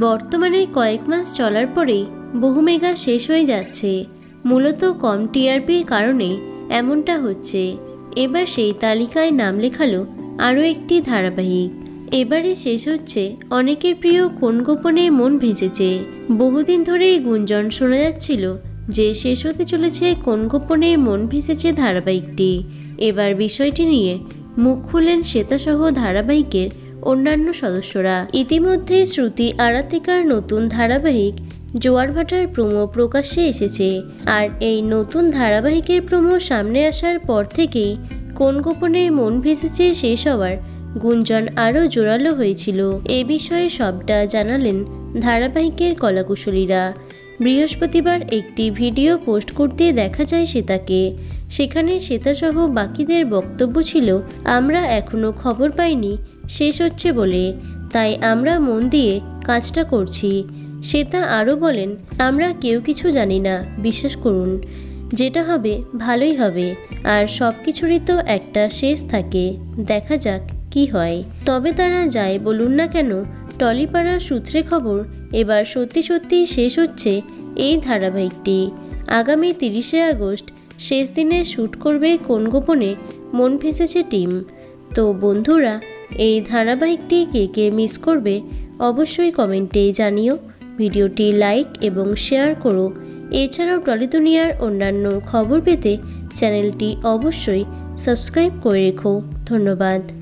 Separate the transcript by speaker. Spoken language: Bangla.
Speaker 1: বর্তমানে কয়েক মাস চলার পরেই বহু মেগা শেষ হয়ে যাচ্ছে। মূলত কম টিআরপির কারণে এমনটা হচ্ছে। এবার সেই তালিকায় নাম লেখালো আরও একটি ধারাবাহিক। এবারে শেষ হচ্ছে অনেকের প্রিয় কোন গোপনে মন ভেসেছে। বহুদিন ধরেই গুঞ্জন শোনা যাচ্ছিল যে শেষ হতে চলেছে কোন গোপনে মন ভেসেছে ধারাবাহিকটি। এবার বিষয়টি নিয়ে মুখ খুললেন শ্বেতাসহ ধারাবাহিকের অন্যান্য সদস্যরা। ইতিমধ্যে শ্রুতি আরাধিকার নতুন ধারাবাহিক জোয়ার ভাটার প্রোমো প্রকাশ্যে এসেছে। আর এই নতুন ধারাবাহিকের প্রোমো সামনে আসার পর থেকেই কোন গোপনে মন ভেসেছে শেষ হওয়ার গুঞ্জন আরও জোরালো হয়েছিল। এ বিষয়ে সবটা জানালেন ধারাবাহিকের কলাকুশলীরা। বৃহস্পতিবার একটি ভিডিও পোস্ট করতে দেখা যায় শ্বেতাকে। সেখানে শ্বেতাসহ বাকিদের বক্তব্য ছিল, আমরা এখনও খবর পাইনি শেষ হচ্ছে বলে, তাই আমরা মন দিয়ে কাজটা করছি। শ্বেতা আরও বলেন, আমরা কেউ কিছু জানি না, বিশ্বাস করুন, যেটা হবে ভালোই হবে, আর সব কিছুরই তো একটা শেষ থাকে, দেখা যাক কি হয়। তবে তারা যাই বলুন না কেন, টলিপাড়া সূত্রে খবর এবার সত্যি সত্যি শেষ হচ্ছে এই ধারাবাহিকটি। আগামী 30শে আগস্ট শেষ দিনে শ্যুট করবে কোন গোপনে মন ভেসেছে টিম। তো বন্ধুরা, এই ধারাবাহিকটি কে কে মিস করবে অবশ্যই কমেন্টে জানিও। ভিডিওটি লাইক এবং শেয়ার করো। এছাড়াও টলি দুনিয়ার অন্যান্য খবর পেতে চ্যানেলটি অবশ্যই সাবস্ক্রাইব করে রেখো। ধন্যবাদ।